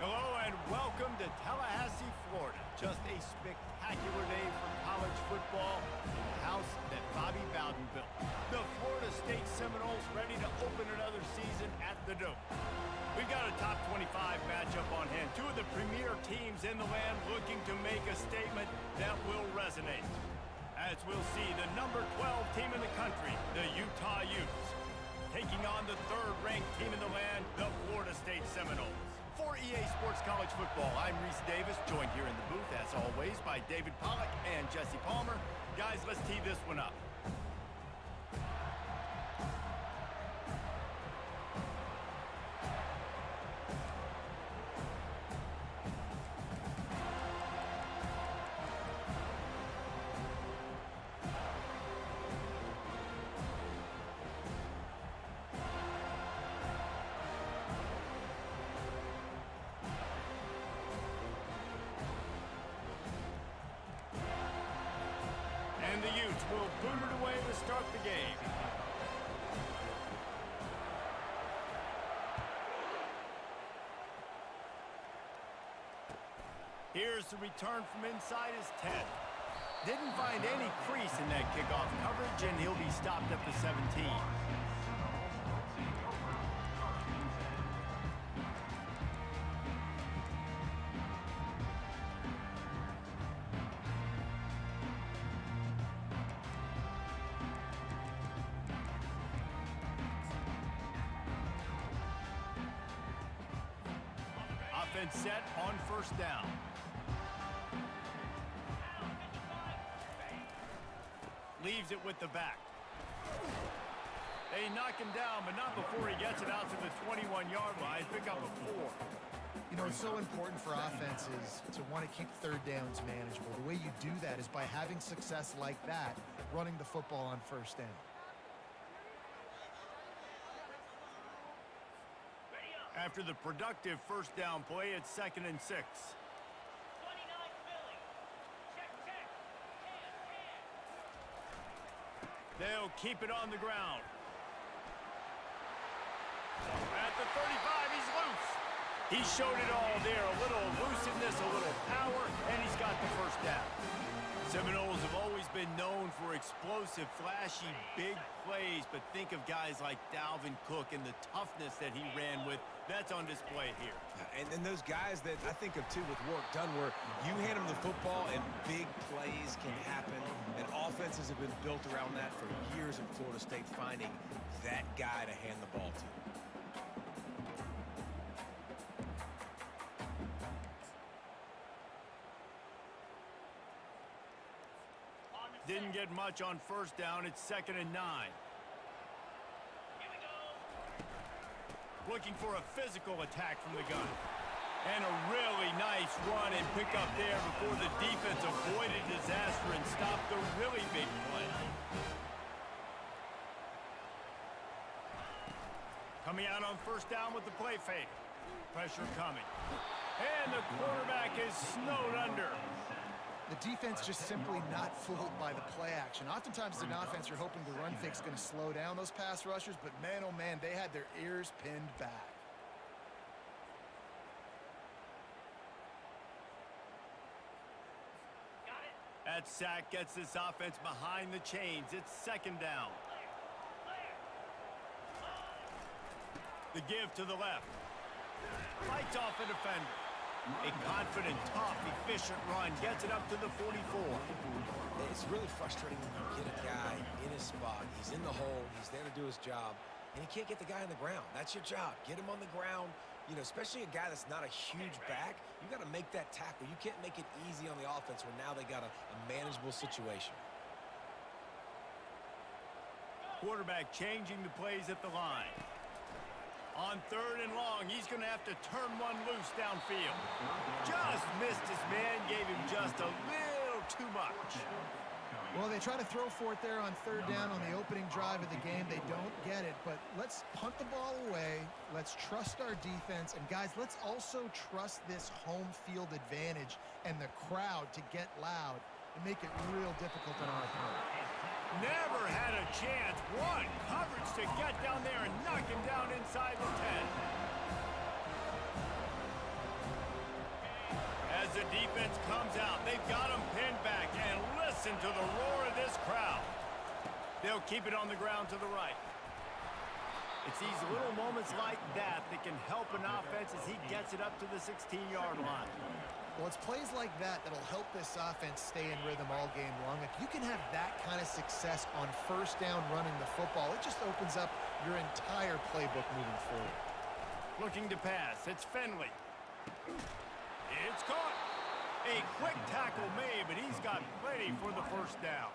Hello and welcome to Tallahassee, Florida. Just a spectacular day for college football in the house that Bobby Bowden built. The Florida State Seminoles ready to open another season at the Dome. We've got a top 25 matchup on hand. Two of the premier teams in the land looking to make a statement that will resonate. As we'll see, the number 12 team in the country, the Utah Utes, taking on the third-ranked team in the land, the Florida State Seminoles. For EA Sports College Football, I'm Reese Davis, joined here in the booth, as always, by David Pollack and Jesse Palmer. Guys, let's tee this one up. And the Utes will boot it away to start the game. Here's the return from inside his 10. Didn't find any crease in that kickoff coverage, and he'll be stopped at the 17. Offense set on first down. Leaves it with the back. They knock him down, but not before he gets it out to the 21-yard line. Pick up a 4. You know, it's so important for offenses to want to keep third downs manageable. The way you do that is by having success like that, running the football on first down. After the productive first down play, it's 2nd and 6. They'll keep it on the ground. At the 35, he's loose. He showed it all there. A little elusiveness, a little power, and he's got the first down. Seminoles have always been known for explosive, flashy, big plays, but think of guys like Dalvin Cook and the toughness that he ran with. That's on display here. And then those guys that I think of, too, with work done, where you hand them the football and big plays can happen, and offenses have been built around that for years in Florida State, finding that guy to hand the ball to. Didn't get much on first down. It's 2nd and 9. Looking for a physical attack from the gun. And a really nice run and pick up there before the defense avoided disaster and stopped the really big play. Coming out on first down with the play fake. Pressure coming. And the quarterback is snowed under. The defense just simply not fooled by the play action. Oftentimes, as an offense, you're hoping the run fake's going to slow down those pass rushers, but man, oh man, they had their ears pinned back. That sack gets this offense behind the chains. It's 2nd down. The give to the left. Fights off a defender. A confident, tough, efficient run gets it up to the 44. It's really frustrating when you get a guy in his spot. He's in the hole. He's there to do his job, and he can't get the guy on the ground. That's your job. Get him on the ground. You know, especially a guy that's not a huge back, you got to make that tackle. You can't make it easy on the offense when now they got a manageable situation. Quarterback changing the plays at the line. On 3rd and long, he's going to have to turn one loose downfield. Just missed his man, gave him just a little too much. Well, they try to throw for it there on 3rd down on the opening drive of the game. They don't get it, but let's punt the ball away. Let's trust our defense. And, guys, let's also trust this home field advantage and the crowd to get loud and make it real difficult on our opponent. Never had a chance. One coverage to get down there and knock him down inside the 10. as the defense comes out. They've got them pinned back, and listen to the roar of this crowd. They'll keep it on the ground to the right. It's these little moments like that that can help an offense as he gets it up to the 16-yard line. Well, it's plays like that that'll help this offense stay in rhythm all game long. If you can have that kind of success on first down running the football, it just opens up your entire playbook moving forward. Looking to pass. It's Finley. It's caught. A quick tackle made, but he's got plenty for the first down.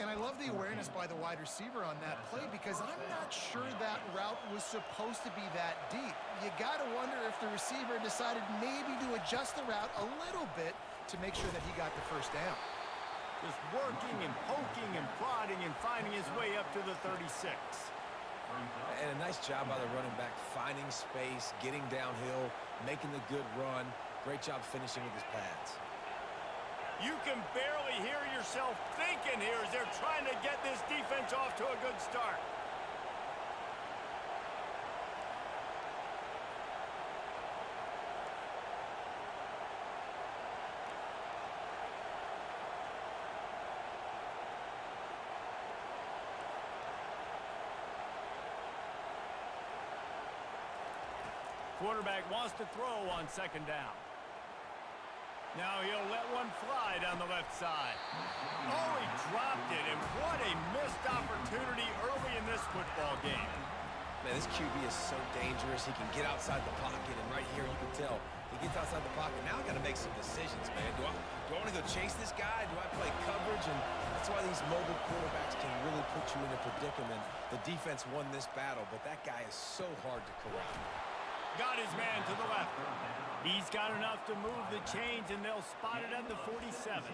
And I love the awareness by the wide receiver on that play because I'm not sure that route was supposed to be that deep. You got to wonder if the receiver decided maybe to adjust the route a little bit to make sure that he got the first down. Just working and poking and prodding and finding his way up to the 36. And a nice job by the running back, finding space, getting downhill, making the good run. Great job finishing with his pads. You can barely hear yourself thinking here as they're trying to get this defense off to a good start. Quarterback wants to throw on second down. Now he'll let one fly down the left side. Oh, he dropped it, and what a missed opportunity early in this football game. Man, this QB is so dangerous. He can get outside the pocket, and right here you can tell he gets outside the pocket. Now I got to make some decisions, man. Do I want to go chase this guy? Do I play coverage? And that's why these mobile quarterbacks can really put you in a predicament. The defense won this battle, but that guy is so hard to corral. Got his man to the left. He's got enough to move the chains, and they'll spot it at the 47.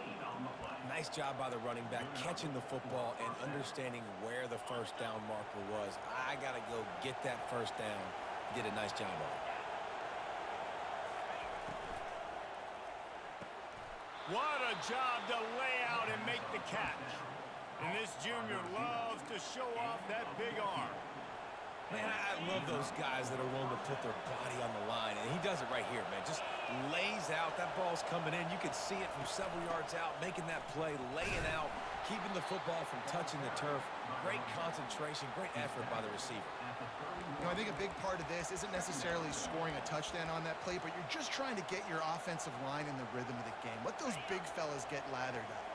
Nice job by the running back, catching the football and understanding where the first down marker was. I got to go get that first down. Did a nice job of it. What a job to lay out and make the catch. And this junior loves to show off that big arm. Man, I love those guys that are willing to put their body on the line, and he does it right here, man. Just lays out. That ball's coming in. You can see it from several yards out, making that play, laying out, keeping the football from touching the turf. Great concentration, great effort by the receiver. You know, I think a big part of this isn't necessarily scoring a touchdown on that play, but you're just trying to get your offensive line in the rhythm of the game. Let those big fellas get lathered up.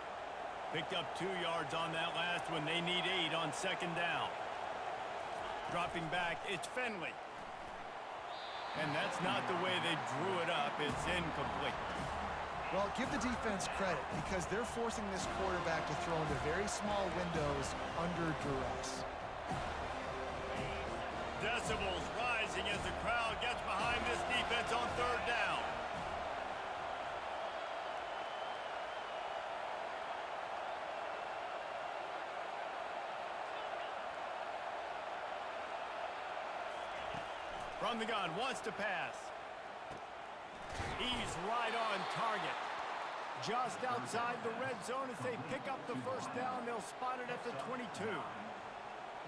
Picked up 2 yards on that last one. They need 8 on second down. Dropping back, it's Finley. And that's not the way they drew it up. It's incomplete. Well, give the defense credit because they're forcing this quarterback to throw into very small windows under duress. Decibels rising as the crowd gets behind this defense on third down. From the gun, wants to pass. He's right on target. Just outside the red zone as they pick up the first down. They'll spot it at the 22.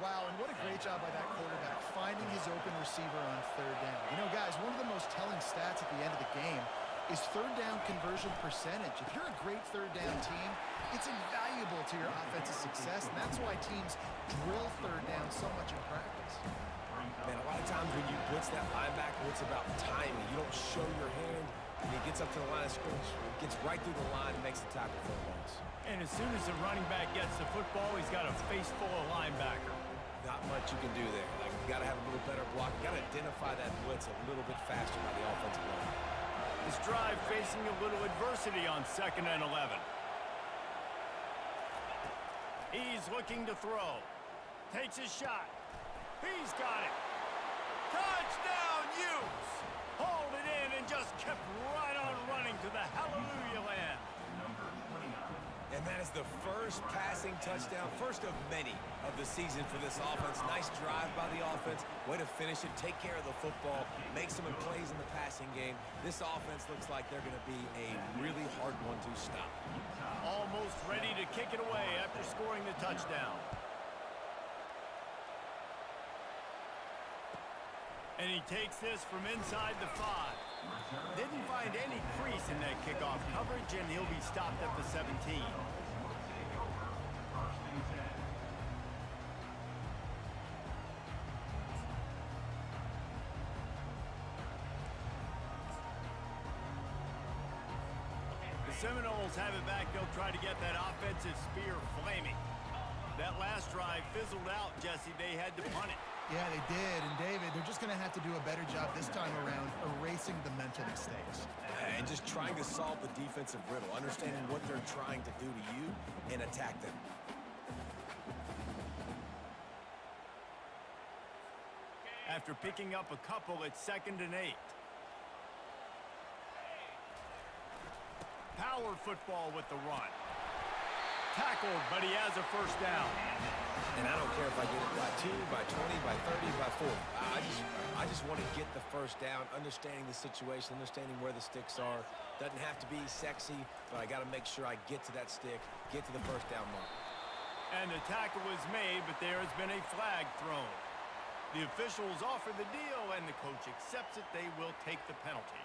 Wow, and what a great job by that quarterback, finding his open receiver on third down. You know, guys, one of the most telling stats at the end of the game is third down conversion percentage. If you're a great third down team, it's invaluable to your offensive success, and that's why teams drill third down so much in practice. Man, a lot of times when you blitz that linebacker, it's about timing. You don't show your hand, and he gets up to the line of scrimmage, gets right through the line, and makes the tackle for a loss. And as soon as the running back gets the football, he's got a face full of linebacker. Not much you can do there. Like, you got to have a little better block. You got to identify that blitz a little bit faster by the offensive line. This drive facing a little adversity on 2nd and 11. He's looking to throw. Takes his shot. He's got it. Touchdown, Utes! Hauled it in and just kept right on running to the hallelujah land. And that is the first passing touchdown, first of many of the season for this offense. Nice drive by the offense. Way to finish it, take care of the football, make some plays in the passing game. This offense looks like they're going to be a really hard one to stop. Almost ready to kick it away after scoring the touchdown. And he takes this from inside the 5. Didn't find any crease in that kickoff coverage, and he'll be stopped at the 17. The Seminoles have it back. They'll try to get that offensive spear flaming. That last drive fizzled out, Jesse. They had to punt it. Yeah, they did. And, David, they're just going to have to do a better job this time around erasing the mental mistakes. And just trying to solve the defensive riddle, understanding what they're trying to do to you and attack them. After picking up a couple, it's 2nd and 8. Power football with the run. Tackled, but he has a first down. And I don't care if I get it by 2, by 20, by 30, by 40. I just want to get the first down, understanding the situation, understanding where the sticks are. Doesn't have to be sexy, but I got to make sure I get to that stick, get to the first down mark. And the tackle was made, but there has been a flag thrown. The officials offer the deal, and the coach accepts it. They will take the penalty.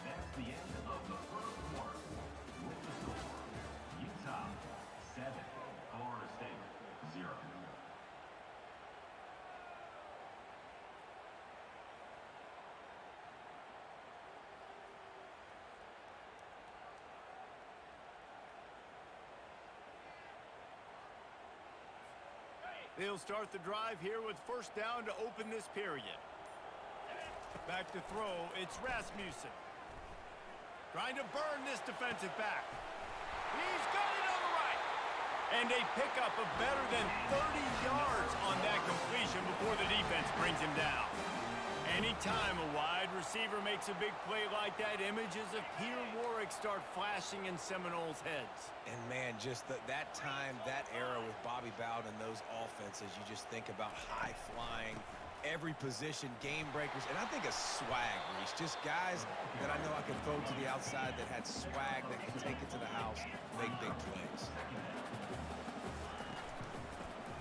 That's the end of the first quarter. With the score, Utah 7, Florida State 0. They'll start the drive here with first down to open this period. Back to throw, it's Rasmussen. Trying to burn this defensive back. He's got it on the right. And a pickup of better than 30 yards on that completion before the defense brings him down. Anytime a wide receiver makes a big play like that, images of Peter Warwick start flashing in Seminoles' heads. And, man, just that time, that era with Bobby Bowden and those offenses, you just think about high-flying, every position, game breakers, and I think of swag, Reese. Just guys that I know I could throw to the outside that had swag, that could take it to the house, make big plays.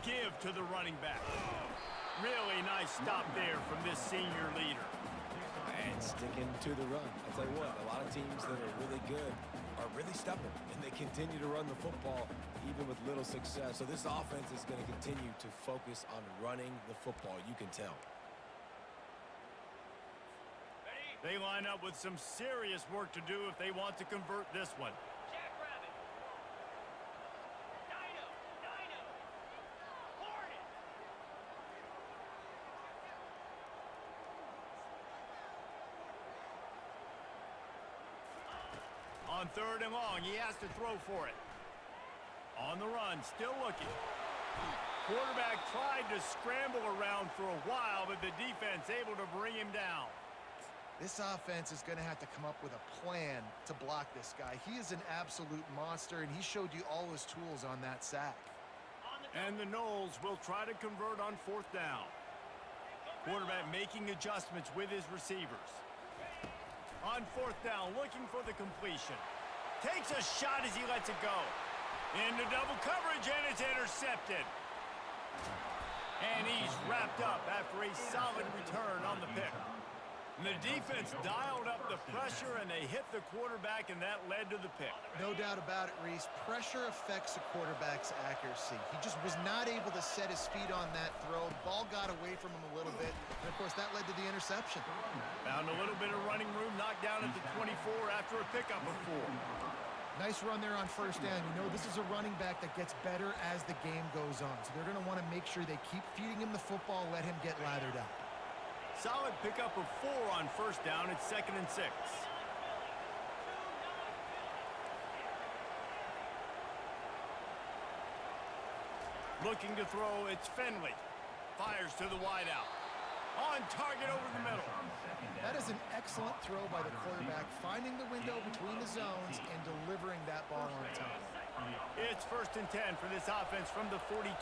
Give to the running back. Really nice stop there from this senior leader. And sticking to the run. I'll tell you what, a lot of teams that are really good are really stubborn, and they continue to run the football even with little success. So this offense is going to continue to focus on running the football, you can tell. They line up with some serious work to do if they want to convert this one. On 3rd and long, he has to throw for it. On the run, still looking. Quarterback tried to scramble around for a while, but the defense able to bring him down. This offense is going to have to come up with a plan to block this guy. He is an absolute monster, and he showed you all his tools on that sack. And the Noles will try to convert on 4th down. Quarterback making adjustments with his receivers. On 4th down, looking for the completion. Takes a shot as he lets it go. Into double coverage, and it's intercepted. And he's wrapped up after a solid return on the pick. And the defense dialed up the pressure, and they hit the quarterback, and that led to the pick. No doubt about it, Reese. Pressure affects a quarterback's accuracy. He just was not able to set his feet on that throw. Ball got away from him a little bit, and, of course, that led to the interception. Found a little bit of running room, knocked down at the 24 after a pickup of 4. Nice run there on 1st down. You know, this is a running back that gets better as the game goes on. So they're going to want to make sure they keep feeding him the football, let him get lathered up. Solid pickup of 4 on 1st down. It's 2nd and 6. Looking to throw, it's Finley. Fires to the wideout. On target over the middle. That is an excellent throw by the quarterback, finding the window between the zones and delivering that ball on time. It's 1st and 10 for this offense from the 42.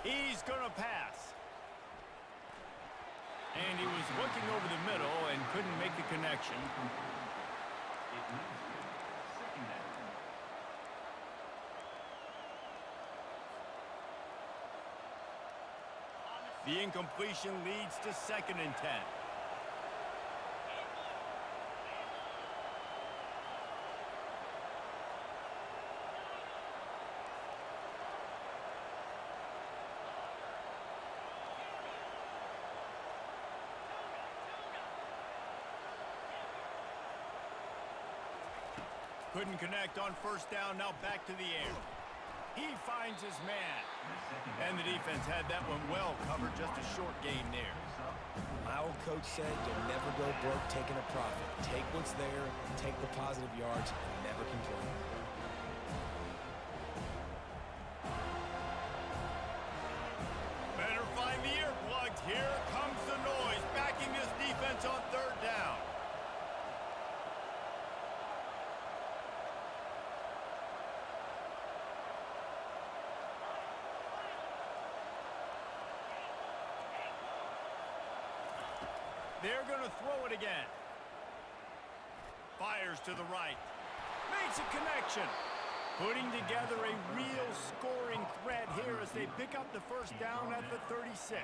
He's going to pass. And he was looking over the middle and couldn't make the connection. It leads to second down. The incompletion leads to 2nd and 10. Couldn't connect on 1st down, now back to the air. He finds his man. And the defense had that one well covered, just a short gain there. My old coach said you'll never go broke taking a profit. Take what's there, take the positive yards, and never complain. Better find the earplugs. Here comes the noise, backing this defense on 3rd down. They're going to throw it again. Fires to the right. Makes a connection. Putting together a real scoring threat here as they pick up the 1st down at the 36.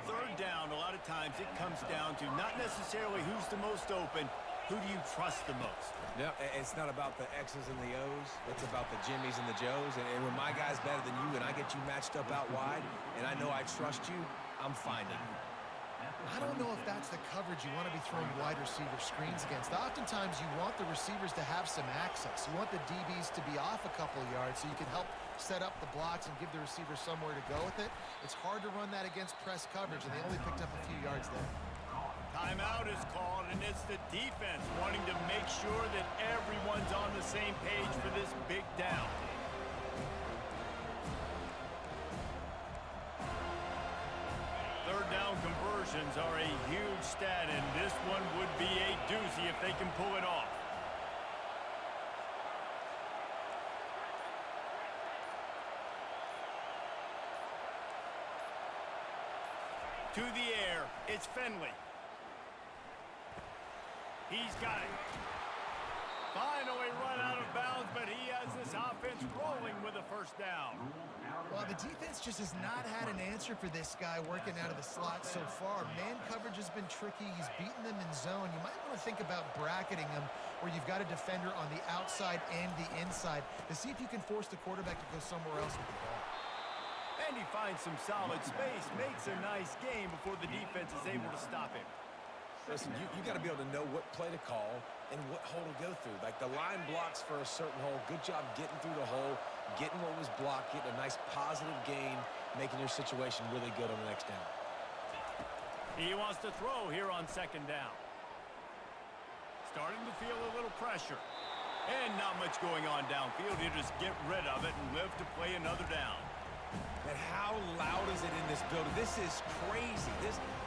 3rd down, a lot of times it comes down to not necessarily who's the most open, who do you trust the most? No, it's not about the X's and the O's. It's about the Jimmys and the Joes. And when my guy's better than you and I get you matched up out wide, and I know I trust you, I'm finding you. I don't know if that's the coverage you want to be throwing wide receiver screens against. Oftentimes, you want the receivers to have some access. You want the DBs to be off a couple of yards so you can help set up the blocks and give the receiver somewhere to go with it. It's hard to run that against press coverage, and they only picked up a few yards there. Timeout is called, and it's the defense wanting to make sure that everyone's on the same page for this big down. Third down conversions are a huge stat, and this one would be a doozy if they can pull it off. To the air, it's Finley. He's got it. Finally run out of bounds, but he has this offense rolling with a 1st down. Well, the defense just has not had an answer for this guy working out of the slot so far. Man coverage has been tricky. He's beaten them in zone. You might want to think about bracketing him where you've got a defender on the outside and the inside to see if you can force the quarterback to go somewhere else with the ball. And he finds some solid space, makes a nice game before the defense is able to stop him. Listen, you got to be able to know what play to call and what hole to go through. Like the line blocks for a certain hole. Good job getting through the hole, getting what was blocked, getting a nice positive gain, making your situation really good on the next down. He wants to throw here on 2nd down. Starting to feel a little pressure. And not much going on downfield. He'll just get rid of it and live to play another down. And how loud is it in this building? This is crazy.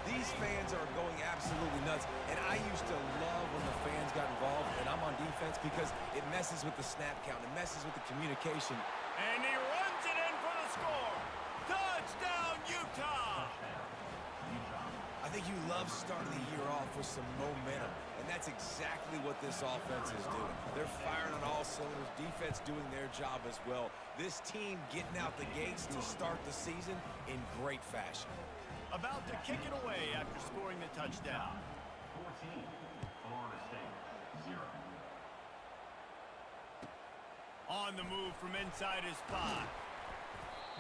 These fans are going absolutely nuts. And I used to love when the fans got involved, and I'm on defense because it messes with the snap count. It messes with the communication. And he runs it in for the score. Touchdown, Utah! I think you love starting the year off with some momentum, and that's exactly what this offense is doing. They're firing on all cylinders, defense doing their job as well. This team getting out the gates to start the season in great fashion. About to kick it away after scoring the touchdown. 14, Florida State, 0. On the move from inside his 5.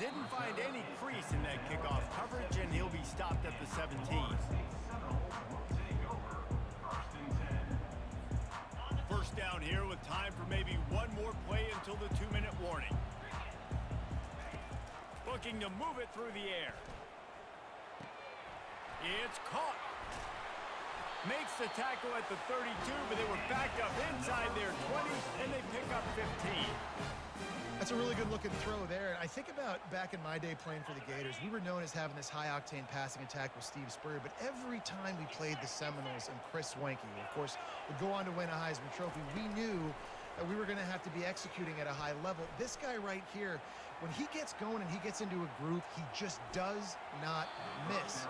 Didn't find any crease in that kickoff coverage, and he'll be stopped at the 17. First down here with time for maybe one more play until the 2-minute warning. Looking to move it through the air. It's caught. Makes the tackle at the 32, but they were backed up inside their 20, and they pick up 15. That's a really good looking throw there. And I think about back in my day playing for the Gators, we were known as having this high-octane passing attack with Steve Spurrier, but every time we played the Seminoles and Chris Wenke, of course, would go on to win a Heisman Trophy, we knew that we were going to have to be executing at a high level. This guy right here, when he gets going and he gets into a groove, he just does not miss.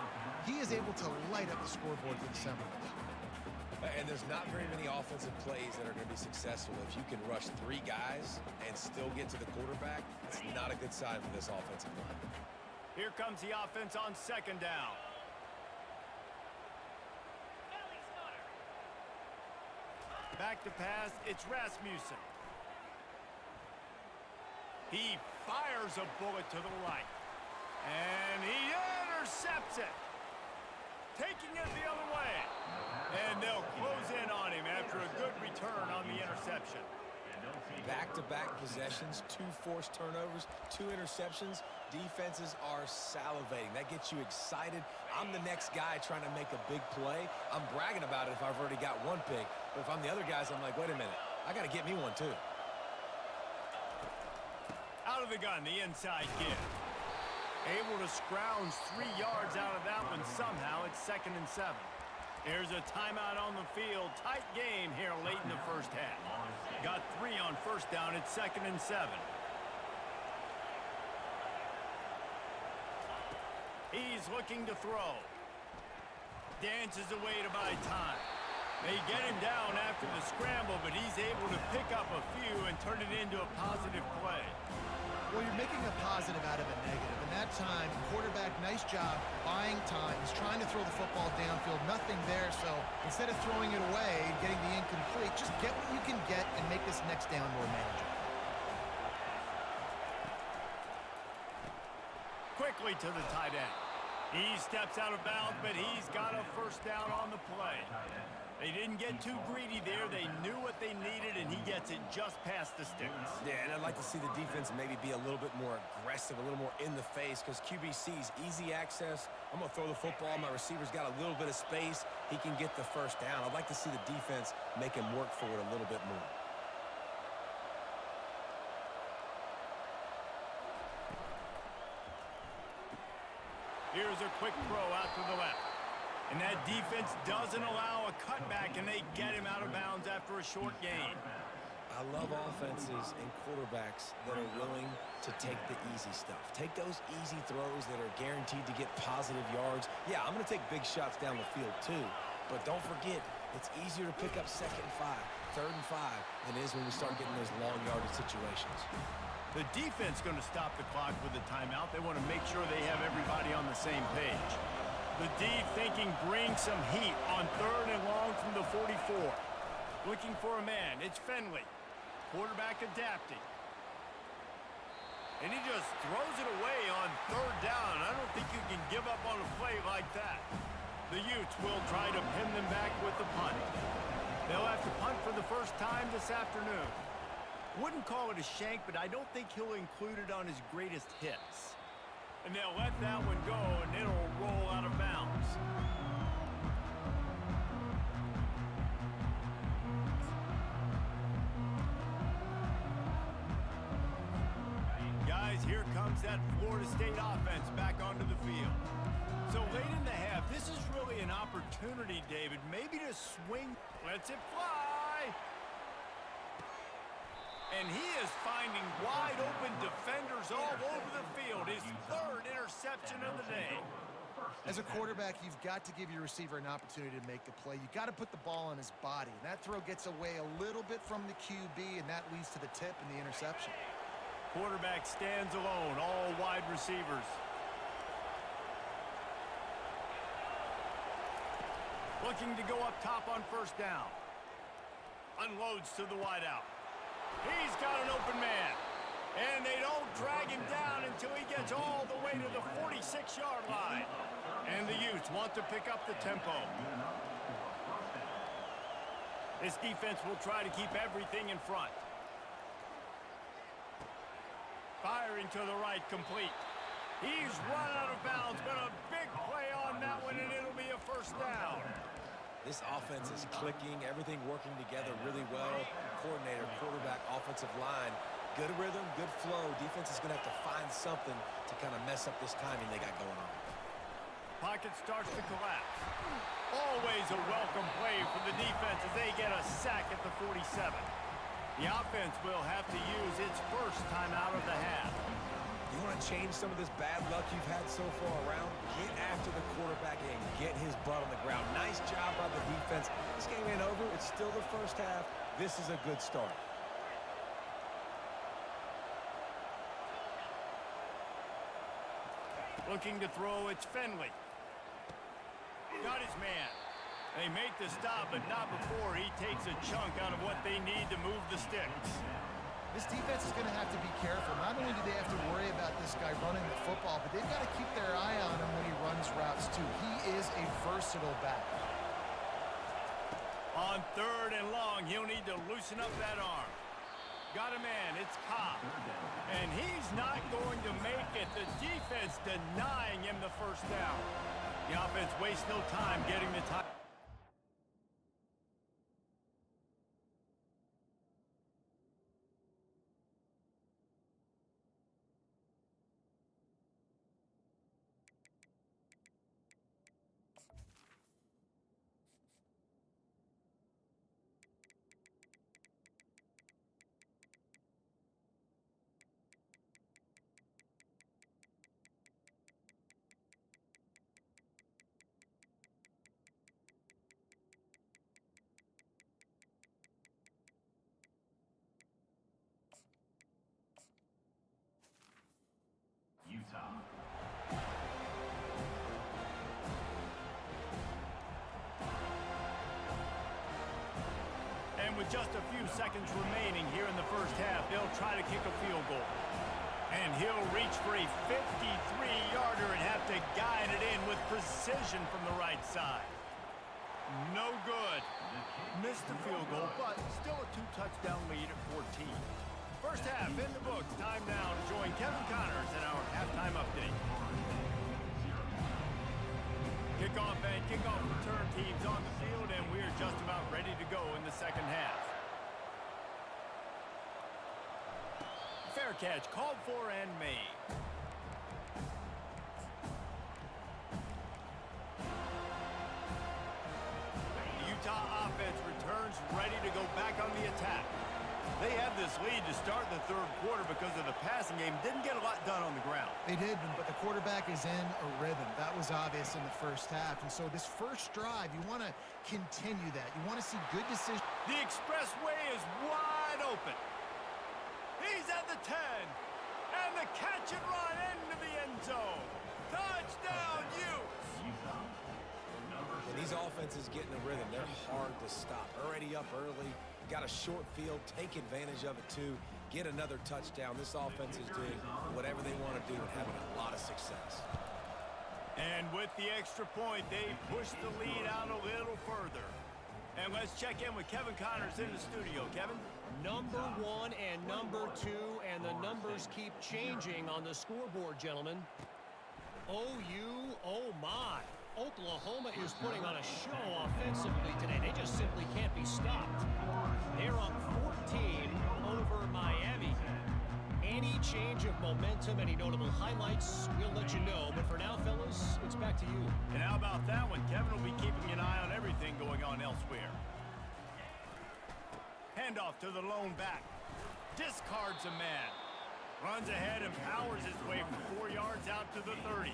He is able to light up the scoreboard for the Seminoles. And there's not very many offensive plays that are going to be successful if you can rush 3 guys and still get to the quarterback. It's not a good sign for this offensive line. Here comes the offense on second down. Back to pass, it's Rasmussen. He fires a bullet to the right. And he intercepts it. Taking it the other way. And they'll close in on him after a good return on the interception. Back-to-back possessions, 2 forced turnovers, 2 interceptions. Defenses are salivating. That gets you excited. I'm the next guy trying to make a big play. I'm bragging about it if I've already got 1 pick. But if I'm the other guys, I'm like, wait a minute. I got to get me 1 too. Out of the gun, the inside give. Able to scrounge 3 yards out of that one somehow. It's 2nd and 7. Here's a timeout on the field. Tight game here late in the first half. Got 3 on first down. It's 2nd and 7. He's looking to throw. Dances away to buy time. They get him down after the scramble, but he's able to pick up a few and turn it into a positive play. Well, you're making a positive out of a negative. And that time, quarterback, nice job buying time. He's trying to throw the football downfield. Nothing there. So instead of throwing it away and getting the incomplete, just get what you can get and make this next down more manageable. Quickly to the tight end. He steps out of bounds, but he's got a first down on the play. They didn't get too greedy there. They knew what they needed, and he gets it just past the sticks. Yeah, and I'd like to see the defense maybe be a little bit more aggressive, a little more in the face, because QBC's easy access. I'm going to throw the football. My receiver's got a little bit of space. He can get the first down. I'd like to see the defense make him work for it a little bit more. Here's a quick throw out to the left. And that defense doesn't allow a cutback, and they get him out of bounds after a short gain. I love offenses and quarterbacks that are willing to take the easy stuff. Take those easy throws that are guaranteed to get positive yards. Yeah, I'm going to take big shots down the field too. But don't forget, it's easier to pick up 2nd and 5, 3rd and 5 than it is when we start getting those long yardage situations. The defense going to stop the clock with a timeout. They want to make sure they have everybody on the same page. The D thinking bring some heat on 3rd and long from the 44. Looking for a man. It's Finley. Quarterback adapting. And he just throws it away on 3rd down. I don't think you can give up on a play like that. The Utes will try to pin them back with the punt. They'll have to punt for the first time this afternoon. Wouldn't call it a shank, but I don't think he'll include it on his greatest hits. And they'll let that one go, and it'll roll out of bounds. Guys, here comes that Florida State offense back onto the field. So late in the half, this is really an opportunity, David, maybe to swing. Lets it fly. And he is finding wide-open defenders all over the field. His 3rd interception of the day. As a quarterback, you've got to give your receiver an opportunity to make the play. You've got to put the ball on his body. And that throw gets away a little bit from the QB, and that leads to the tip and the interception. Quarterback stands alone, all wide receivers. Looking to go up top on 1st down. Unloads to the wideout. He's got an open man. And they don't drag him down until he gets all the way to the 46-yard line. And the Utes want to pick up the tempo. This defense will try to keep everything in front. Firing to the right, complete. He's run out of bounds, but a big play on that one, and it'll be a 1st down. This offense is clicking, everything working together really well. Coordinator, quarterback, offensive line. Good rhythm, good flow. Defense is going to have to find something to kind of mess up this timing they got going on. Pocket starts to collapse. Always a welcome play for the defense as they get a sack at the 47. The offense will have to use its first timeout of the half. You want to change some of this bad luck you've had so far around? Get after the quarterback and get his butt on the ground. Nice job by the defense. This game ain't over. It's still the first half. This is a good start. Looking to throw, it's Finley. Got his man. They make the stop, but not before he takes a chunk out of what they need to move the sticks. This defense is going to have to be careful. Not only do they have to worry about this guy running the football, but they've got to keep their eye on him when he runs routes, too. He is a versatile back. On 3rd and long, he'll need to loosen up that arm. Got a man, it's Cobb. And he's not going to make it. The defense denying him the first down. The offense wastes no time getting the time. Utah. And with just a few seconds remaining here in the first half, they'll try to kick a field goal. And he'll reach for a 53-yarder and have to guide it in with precision from the right side. No good. Missed the field goal, but still a 2-touchdown lead at 14. First half in the books. Time now to join Kevin Connors in our halftime update. Kickoff and kickoff return teams on the field, and we're just about ready to go in the second half. Fair catch called for and made. The Utah offense returns ready to go back on the attack. They had this lead to start the third quarter because of the passing game. Didn't get a lot done on the ground. They did, but the quarterback is in a rhythm. That was obvious in the first half. And so this first drive, you want to continue that. You want to see good decisions. The expressway is wide open. He's at the 10. And the catch and run into the end zone. Touchdown, Utes! And these offenses get in a rhythm. They're hard to stop. Already up early. Got a short field. Take advantage of it, too. Get another touchdown. This offense is doing whatever they want to do and having a lot of success. And with the extra point, they push the lead out a little further. And let's check in with Kevin Connors in the studio. Kevin? Number 1 and number 2, and the numbers keep changing on the scoreboard, gentlemen. OU, oh my. Oklahoma is putting on a show offensively today. They just simply can't be stopped. They're up 14 over Miami. Any change of momentum, any notable highlights, we'll let you know. But for now, fellas, it's back to you. And how about that one? Kevin will be keeping an eye on everything going on elsewhere. Handoff to the lone back. Discards a man. Runs ahead and powers his way for 4 yards out to the 30.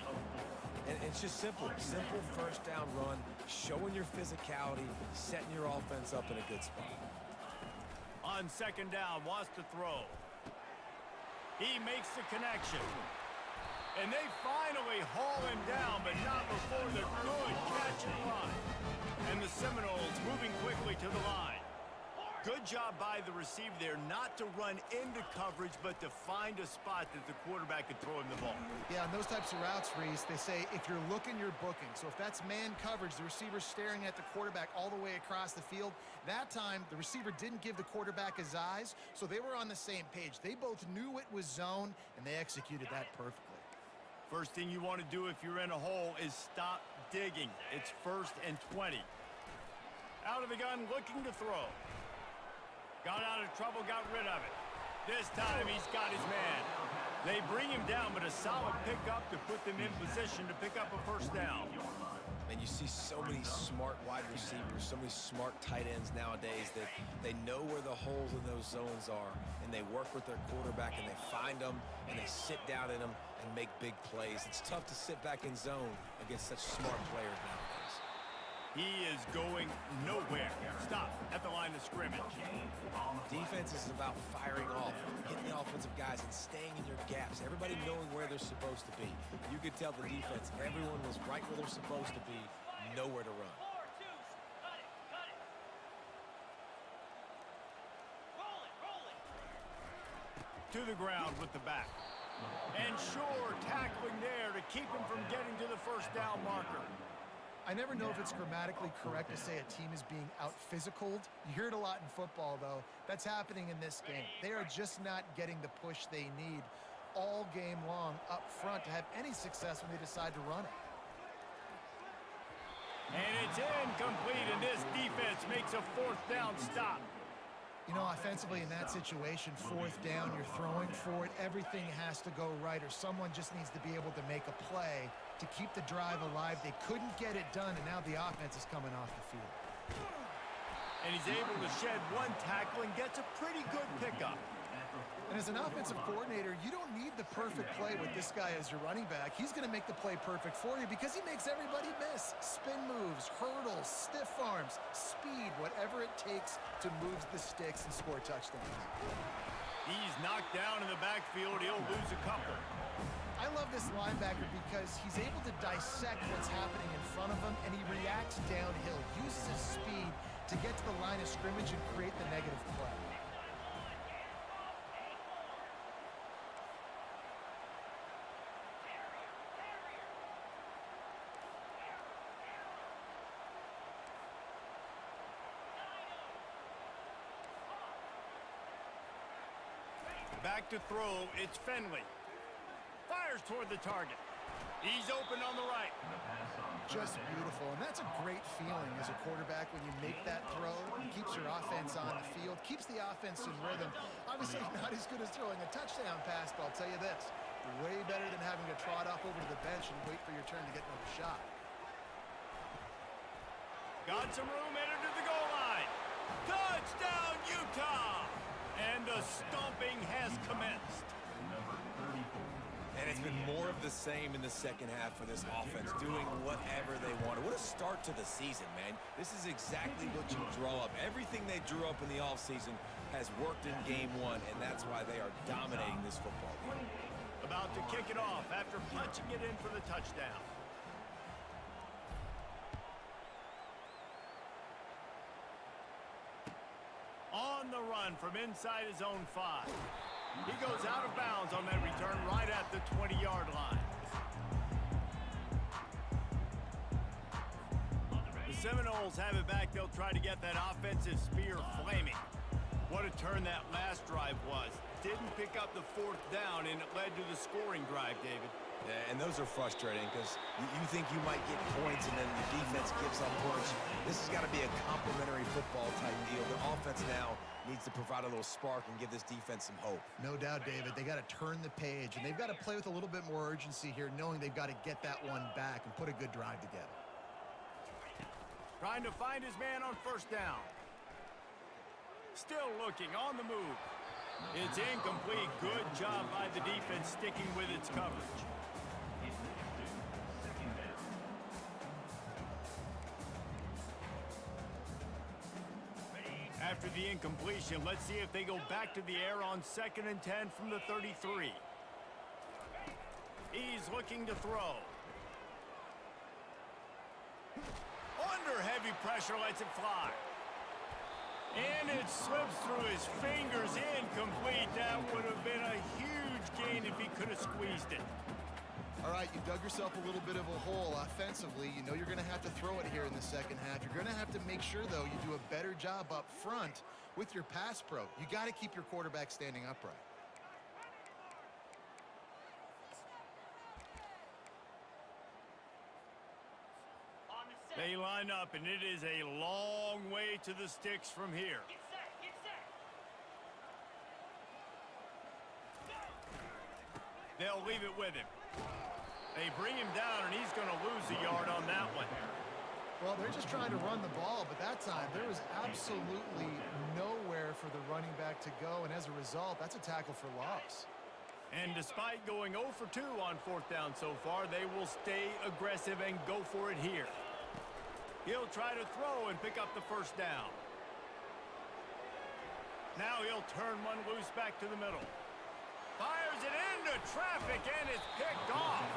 And it's just simple. Simple first down run, showing your physicality, setting your offense up in a good spot. On second down, wants to throw. He makes the connection. And they finally haul him down, but not before the good catch and run. And the Seminoles moving quickly to the line. Good job by the receiver there not to run into coverage, but to find a spot that the quarterback could throw him the ball. Yeah, on those types of routes, Reese, they say if you're looking, you're booking. So if that's man coverage, the receiver's staring at the quarterback all the way across the field. That time, the receiver didn't give the quarterback his eyes, so they were on the same page. They both knew it was zone, and they executed that perfectly. First thing you want to do if you're in a hole is stop digging. It's 1st and 20. Out of the gun, looking to throw. Got out of trouble, got rid of it. This time he's got his man. They bring him down, but a solid pickup to put them in position to pick up a first down. And you see so many smart wide receivers, so many smart tight ends nowadays that they know where the holes in those zones are, and they work with their quarterback, and they find them, and they sit down in them and make big plays. It's tough to sit back in zone against such smart players nowadays. He is going nowhere. Stop at the line of scrimmage. Defense is about firing off, hitting the offensive guys, and staying in your gaps. Everybody knowing where they're supposed to be. You could tell the defense, everyone was right where they're supposed to be, nowhere to run. To the ground with the back. And sure, tackling there to keep him from getting to the first down marker. I never know if it's grammatically correct to say a team is being out-physicaled. You hear it a lot in football, though. That's happening in this game. They are just not getting the push they need all game long up front to have any success when they decide to run it. And it's incomplete, and this defense makes a fourth down stop. You know, offensively in that situation, fourth down, you're throwing for it. Everything has to go right, or someone just needs to be able to make a play to keep the drive alive. They couldn't get it done, and now the offense is coming off the field. And he's able to shed one tackle and gets a pretty good pickup. And as an offensive coordinator, you don't need the perfect play with this guy as your running back. He's going to make the play perfect for you because he makes everybody miss. Spin moves, hurdles, stiff arms, speed, whatever it takes to move the sticks and score touchdowns. He's knocked down in the backfield. He'll lose a couple. I love this linebacker because he's able to dissect what's happening in front of him, and he reacts downhill, uses his speed to get to the line of scrimmage and create the negative play. Back to throw, it's Finley. Fires toward the target. He's open on the right. Just beautiful, and that's a great feeling as a quarterback when you make that throw. It keeps your offense on the field, keeps the offense in rhythm. Obviously not as good as throwing a touchdown pass, but I'll tell you this, way better than having to trot off over to the bench and wait for your turn to get another shot. Got some room, headed to the goal line. Touchdown, Utah! And the stomping has commenced. And it's been more of the same in the second half for this offense, doing whatever they wanted. What a start to the season, man. This is exactly what you draw up. Everything they drew up in the offseason has worked in game one, and that's why they are dominating this football game. About to kick it off after punching it in for the touchdown. On the run from inside his own 5. He goes out of bounds on that return right at the 20-yard line. The Seminoles have it back. They'll try to get that offensive spear flaming. What a turn that last drive was. Didn't pick up the fourth down, and it led to the scoring drive, David. Yeah, and those are frustrating because you think you might get points and then the defense gives up points. This has got to be a complementary football type deal. The offense now needs to provide a little spark and give this defense some hope. No doubt, David. They got to turn the page, and they've got to play with a little bit more urgency here, knowing they've got to get that one back and put a good drive together. Trying to find his man on first down. Still looking on the move. It's incomplete. Good job by the defense sticking with its coverage. After the incompletion, let's see if they go back to the air on 2nd and 10 from the 33. He's looking to throw. Under heavy pressure, lets it fly. And it slips through his fingers, incomplete. That would have been a huge gain if he could have squeezed it. All right, you dug yourself a little bit of a hole offensively. You know you're going to have to throw it here in the second half. You're going to have to make sure, though, you do a better job up front with your pass pro. You got to keep your quarterback standing upright. They line up, and it is a long way to the sticks from here. They'll leave it with him. They bring him down, and he's going to lose a yard on that one. Well, they're just trying to run the ball, but that time there was absolutely nowhere for the running back to go, and as a result, that's a tackle for loss. And despite going 0 for 2 on 4th down so far, they will stay aggressive and go for it here. He'll try to throw and pick up the first down. Now he'll turn one loose back to the middle. Fires it into traffic, and it's picked off.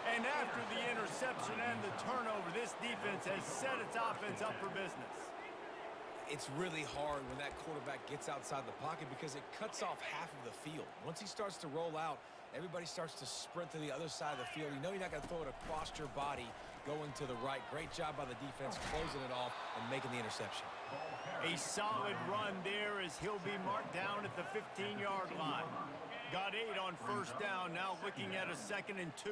And after the interception and the turnover, this defense has set its offense up for business. It's really hard when that quarterback gets outside the pocket because it cuts off half of the field. Once he starts to roll out, everybody starts to sprint to the other side of the field. You know you're not going to throw it across your body going to the right. Great job by the defense closing it off and making the interception. A solid run there as he'll be marked down at the 15-yard line. Got 8 on 1st down, now looking at a 2nd and 2.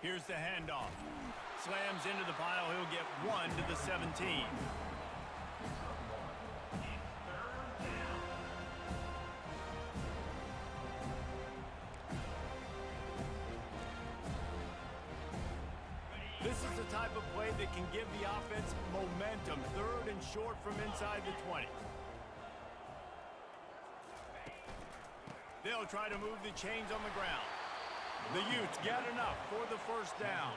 Here's the handoff. Slams into the pile. He'll get 1 to the 17. This is the type of play that can give the offense momentum. 3rd and short from inside the 20. They'll try to move the chains on the ground. The Utes get enough for the 1st down.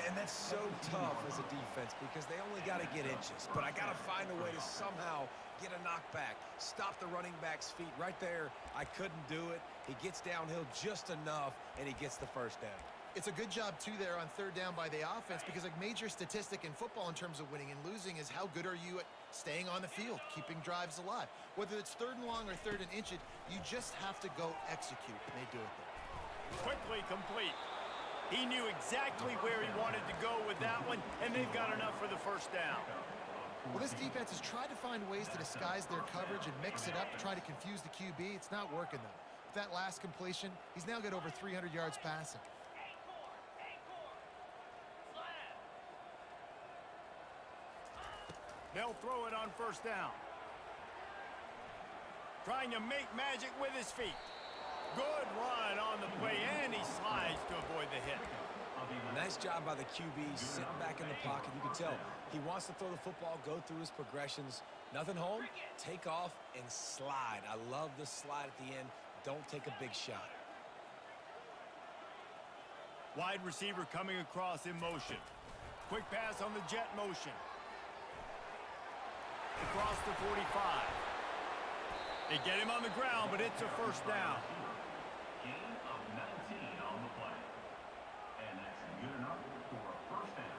And that's so tough as a defense because they only got to get inches. But I got to find a way to somehow get a knockback, stop the running back's feet. Right there, I couldn't do it. He gets downhill just enough, and he gets the 1st down. It's a good job, too, there on 3rd down by the offense because a major statistic in football in terms of winning and losing is how good are you at staying on the field, keeping drives alive. Whether it's 3rd and long or 3rd and inches, you just have to go execute, and they do it there. Quickly complete. He knew exactly where he wanted to go with that one, and they've got enough for the 1st down. Well, this defense has tried to find ways to disguise their coverage and mix it up to try to confuse the QB. It's not working, though. With that last completion, he's now got over 300 yards passing. They'll throw it on 1st down. Trying to make magic with his feet. Good run on the play, and he slides to avoid the hit. Nice job by the QB, sitting back in the pocket. You can tell he wants to throw the football, go through his progressions. Nothing home, take off and slide. I love the slide at the end. Don't take a big shot. Wide receiver coming across in motion. Quick pass on the jet motion. Across the 45. They get him on the ground, but it's a 1st down. Gain of 19 on the play. And that's good enough for a 1st down.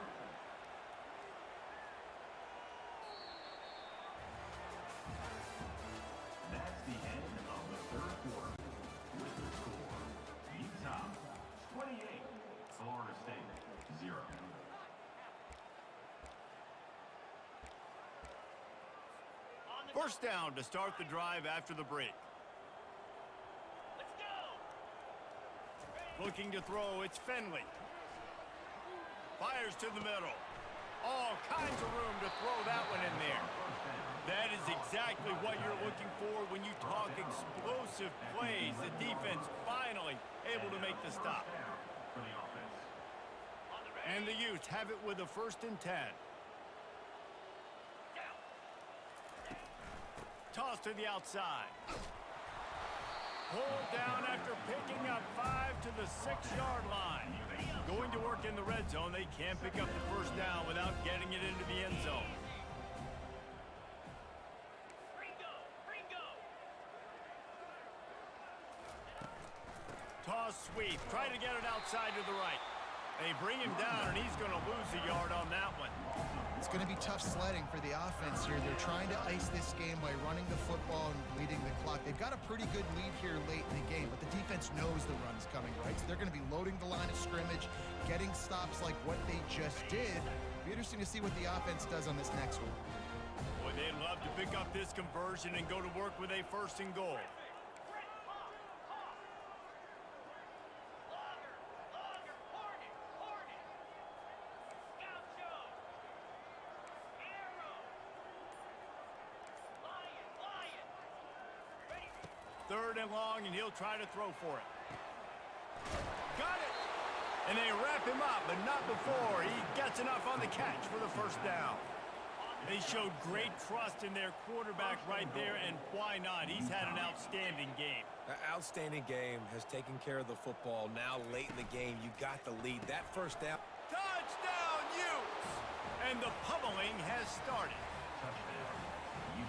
That's the end of the 3rd quarter. With the score, Utah 28, Florida State 0. 1st down to start the drive after the break. Looking to throw, it's Finley. Fires to the middle. All kinds of room to throw that one in there. That is exactly what you're looking for when you talk explosive plays. The defense finally able to make the stop. And the Utes have it with a 1st and 10. Toss to the outside. Pulled down after picking up 5 to the 6-yard line. Going to work in the red zone. They can't pick up the 1st down without getting it into the end zone. Toss sweep. Try to get it outside to the right. They bring him down, and he's going to lose a yard on that one. It's going to be tough sledding for the offense here. They're trying to ice this game by running the football and bleeding the clock. They've got a pretty good lead here late in the game, but the defense knows the run's coming, right? So they're going to be loading the line of scrimmage, getting stops like what they just did. Be interesting to see what the offense does on this next one. Boy, they'd love to pick up this conversion and go to work with a 1st and goal. 3rd and long, and he'll try to throw for it. Got it! And they wrap him up, but not before he gets enough on the catch for the 1st down. They showed great trust in their quarterback right there, and why not? He's had an outstanding game. An outstanding game, has taken care of the football. Now, late in the game, you got the lead. That 1st down. Touchdown, Utes! And the pummeling has started.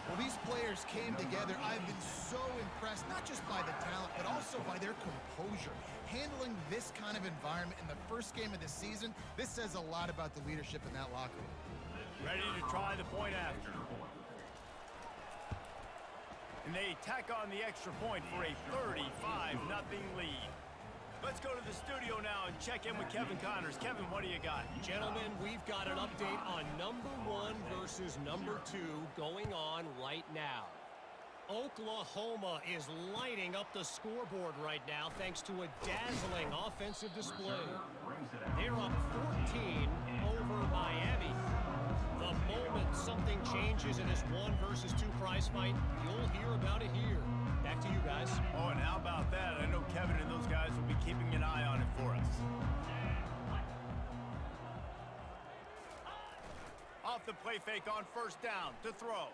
Well, these players came together. I've been so impressed, not just by the talent, but also by their composure. Handling this kind of environment in the 1st game of the season, this says a lot about the leadership in that locker room. Ready to try the point after. And they tack on the extra point for a 35-0 lead. Let's go to the studio now and check in with Kevin Connors. Kevin, what do you got? Gentlemen, we've got an update on number 1 versus number 2 going on right now. Oklahoma is lighting up the scoreboard right now thanks to a dazzling offensive display. They're up 14 over Miami. The moment something changes in this 1 versus 2 prize fight, you'll hear about it here. Back to you guys. Oh, and how about that? I know Kevin and those guys will be keeping an eye on it for us. Off the play fake on 1st down to throw.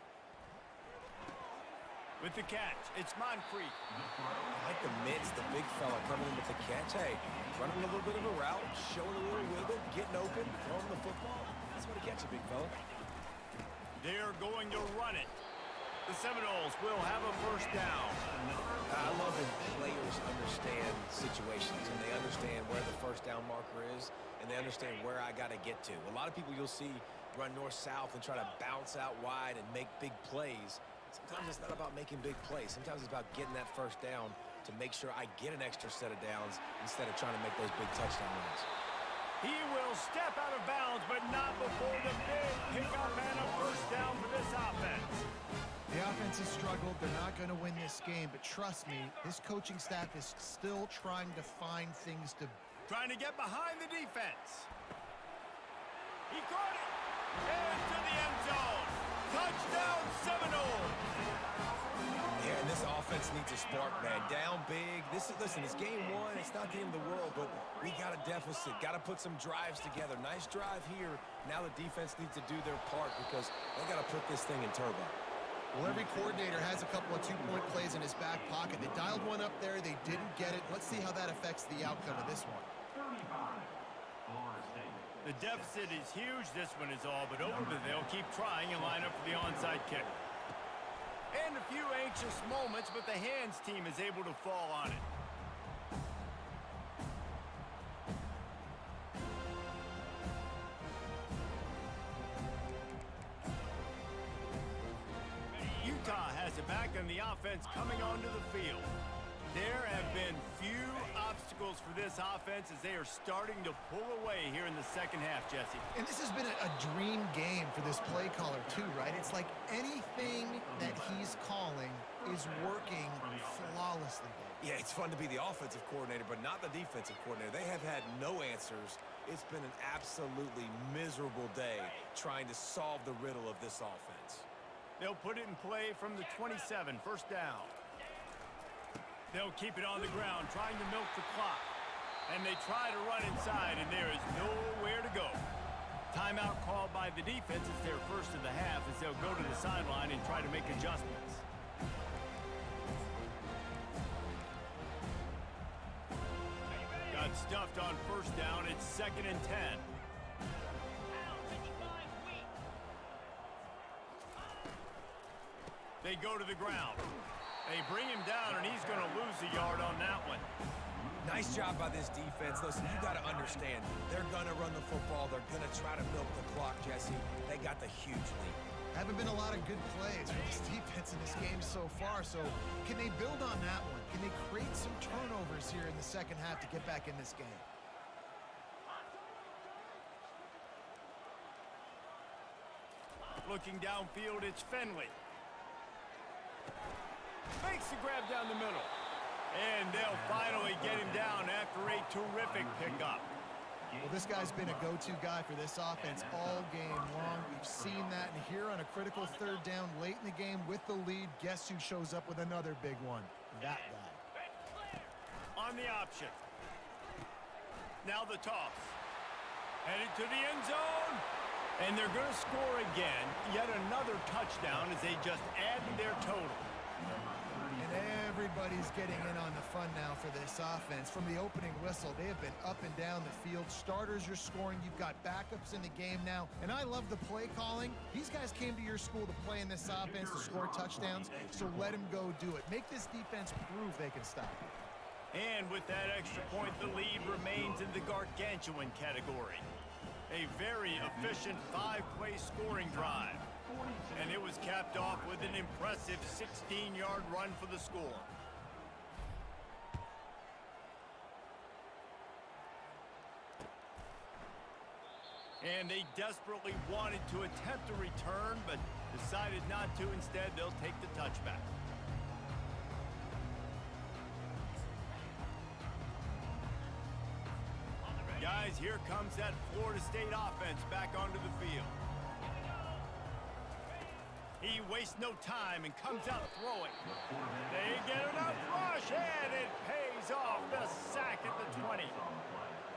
With the catch, it's Moncrief. I like the mitts, the big fella coming in with the catch. Hey, running a little bit of a route, showing a little wiggle, getting open, throwing the football. That's what he catch, a big fella. They're going to run it. The Seminoles will have a 1st down. I love when players understand situations and they understand where the 1st down marker is and they understand where I got to get to. A lot of people you'll see run north-south and try to bounce out wide and make big plays. Sometimes it's not about making big plays. Sometimes it's about getting that 1st down to make sure I get an extra set of downs instead of trying to make those big touchdown runs. He will step out of bounds, but not before the big pickup and a 1st down for this offense. The offense has struggled. They're not going to win this game, but trust me, this coaching staff is still trying to find things to... Trying to get behind the defense. He caught it. Into the end zone. Touchdown, Seminoles. Yeah, and this offense needs a spark, man. Down big. Listen, it's game 1. It's not the end of the world, but we got a deficit. Got to put some drives together. Nice drive here. Now the defense needs to do their part because they got to put this thing in turbo. Well, every coordinator has a couple of 2-point plays in his back pocket. They dialed one up there. They didn't get it. Let's see how that affects the outcome of this one. 35, Florida State. The deficit is huge. This one is all but over, but they'll keep trying and line up for the onside kick. And a few anxious moments, but the hands team is able to fall on it. Utah has it back on the offense coming onto the field. There have been few obstacles for this offense as they are starting to pull away here in the 2nd half, Jesse. And this has been a dream game for this play caller, too, right? It's like anything that he's calling is working flawlessly. Yeah, it's fun to be the offensive coordinator, but not the defensive coordinator. They have had no answers. It's been an absolutely miserable day trying to solve the riddle of this offense. They'll put it in play from the 27, 1st down. They'll keep it on the ground, trying to milk the clock. And they try to run inside, and there is nowhere to go. Timeout called by the defense is their 1st of the half as they'll go to the sideline and try to make adjustments. Got stuffed on 1st down. It's 2nd and 10. They go to the ground. They bring him down, and he's going to lose a yard on that one. Nice job by this defense. Listen, you got to understand, they're going to run the football. They're going to try to milk the clock, Jesse. They got the huge lead. Haven't been a lot of good plays for this defense in this game so far, so can they build on that one? Can they create some turnovers here in the 2nd half to get back in this game? Looking downfield, it's Finley. Makes the grab down the middle. And they'll finally get him down after a terrific pickup. Well, this guy's been a go-to guy for this offense all game long. We've seen that, and here on a critical third down late in the game with the lead, guess who shows up with another big one? That guy. On the option. Now the toss. Headed to the end zone. And they're going to score again. Yet another touchdown as they just add to their total. And everybody's getting in on the fun now for this offense. From the opening whistle, they have been up and down the field. Starters are scoring. You've got backups in the game now. And I love the play calling. These guys came to your school to play in this offense, to score touchdowns, so let them go do it. Make this defense prove they can stop it. And with that extra point, the lead remains in the gargantuan category. A very efficient 5-play scoring drive. And it was capped off with an impressive 16-yard run for the score. And they desperately wanted to attempt a return, but decided not to. Instead, they'll take the touchback. Guys, here comes that Florida State offense back onto the field. He wastes no time and comes out throwing. They get enough rush, and it pays off. The sack at the 20.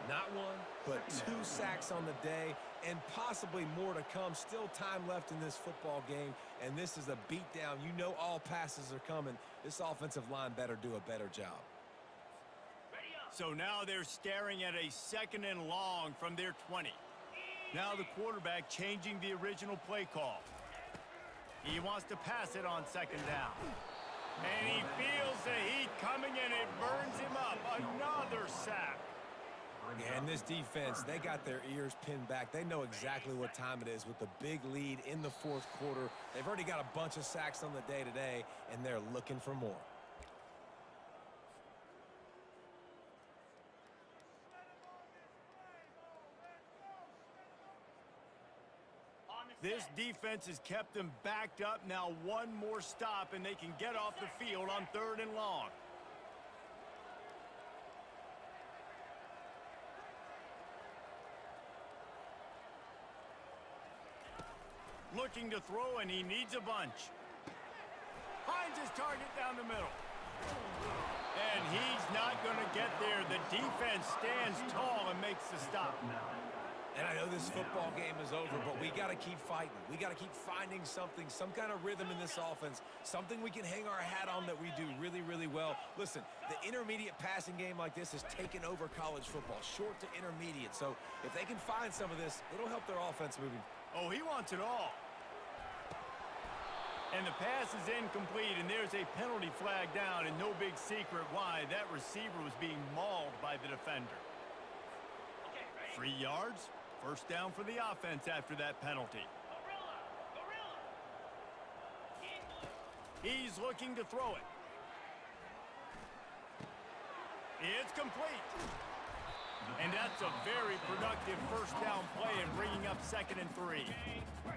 Not one, but 2 sacks on the day, and possibly more to come. Still time left in this football game, and this is a beatdown. You know all passes are coming. This offensive line better do a better job. So now they're staring at a 2nd and long from their 20. Now the quarterback changing the original play call. He wants to pass it on 2nd down. And he feels the heat coming, and it burns him up. Another sack. And this defense, they got their ears pinned back. They know exactly what time it is with the big lead in the 4th quarter. They've already got a bunch of sacks on the day today, and they're looking for more. This defense has kept them backed up. Now one more stop, and they can get off the field on 3rd and long. Looking to throw, and he needs a bunch. Finds his target down the middle. And he's not going to get there. The defense stands tall and makes the stop. And I know this football game is over, but we got to keep fighting. We got to keep finding something, some kind of rhythm in this offense, something we can hang our hat on that we do really, really well. Listen, the intermediate passing game like this has taken over college football, short to intermediate. So if they can find some of this, it'll help their offense moving. Oh, he wants it all. And the pass is incomplete, and there's a penalty flag down, and no big secret why. That receiver was being mauled by the defender. 3 yards. 1st down for the offense after that penalty. He's looking to throw it. It's complete. And that's a very productive 1st down play and bringing up 2nd and 3.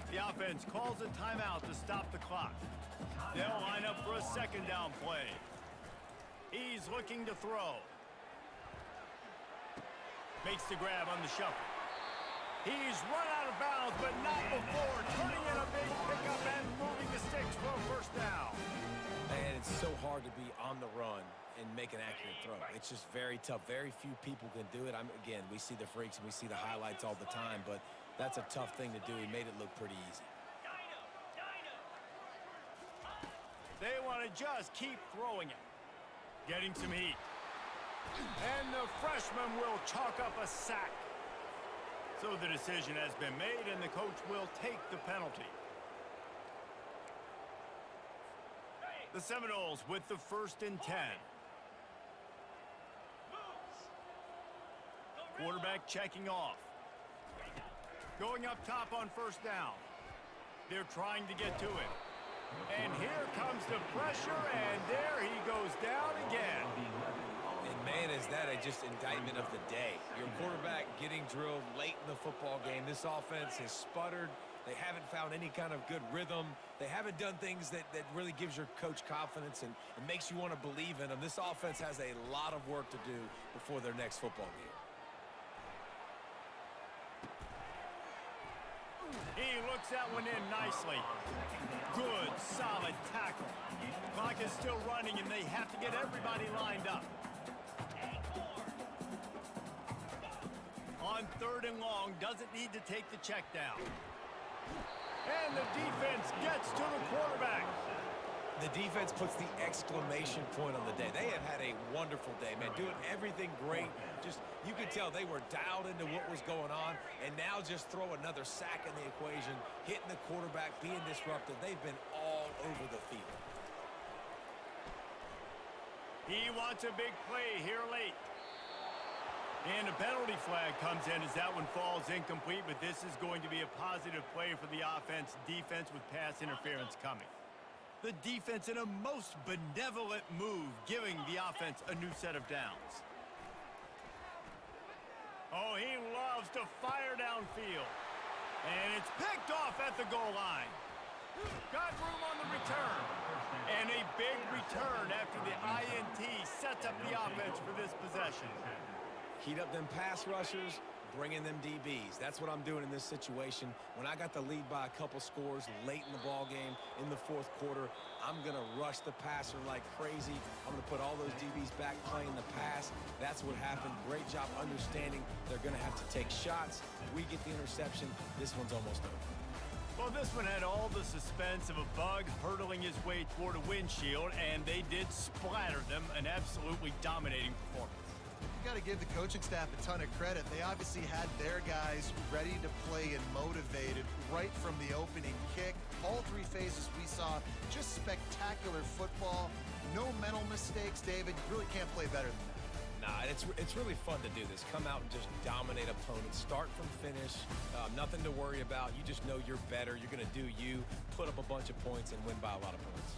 The offense calls a timeout to stop the clock. They'll line up for a 2nd down play. He's looking to throw. Makes the grab on the shuffle. He's run out of bounds, but not before turning in a big pickup and moving the sticks for a 1st down. And it's so hard to be on the run and make an accurate throw. It's just very tough. Very few people can do it. Again, we see the freaks and we see the highlights all the time, but that's a tough thing to do. He made it look pretty easy. They want to just keep throwing it. Getting some heat. And the freshman will chalk up a sack. So the decision has been made, and the coach will take the penalty. The Seminoles with the 1st and 10. Quarterback checking off. Going up top on 1st down. They're trying to get to it. And here comes the pressure, and there he goes down again. And man, is that just indictment of the day. Your quarterback getting drilled late in the football game. This offense has sputtered. They haven't found any kind of good rhythm. They haven't done things that really gives your coach confidence and makes you want to believe in them. This offense has a lot of work to do before their next football game. He looks that one in nicely. Good, solid tackle. Clock is still running, and they have to get everybody lined up. On 3rd and long, doesn't need to take the check down. And the defense gets to the quarterback. The defense puts the exclamation point on the day. They have had a wonderful day, man, doing everything great. Just, you could tell they were dialed into what was going on, and now just throw another sack in the equation, hitting the quarterback, being disruptive. They've been all over the field. He wants a big play here late. And a penalty flag comes in as that one falls incomplete, but this is going to be a positive play for the offense. Defense with pass interference coming. The defense in a most benevolent move, giving the offense a new set of downs. Oh, he loves to fire downfield. And it's picked off at the goal line. Got room on the return. And a big return after the INT sets up the offense for this possession. Heat up them pass rushers, bring in them DBs. That's what I'm doing in this situation. When I got the lead by a couple scores late in the ball game in the 4th quarter, I'm going to rush the passer like crazy. I'm going to put all those DBs back playing the pass. That's what happened. Great job understanding they're going to have to take shots. We get the interception. This one's almost over. Well, this one had all the suspense of a bug hurtling his way toward a windshield, and they did splatter them. An absolutely dominating performance. You got to give the coaching staff a ton of credit. They obviously had their guys ready to play and motivated right from the opening kick. All 3 phases we saw, just spectacular football. No mental mistakes, David. You really can't play better than that. Nah, it's really fun to do this. Come out and just dominate opponents. Start from finish. Nothing to worry about. You just know you're better. You're going to do you, put up a bunch of points, and win by a lot of points.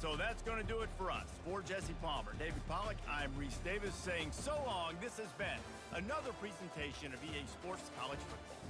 So that's going to do it for us. For Jesse Palmer, David Pollack, I'm Reese Davis saying so long. This has been another presentation of EA Sports College Football.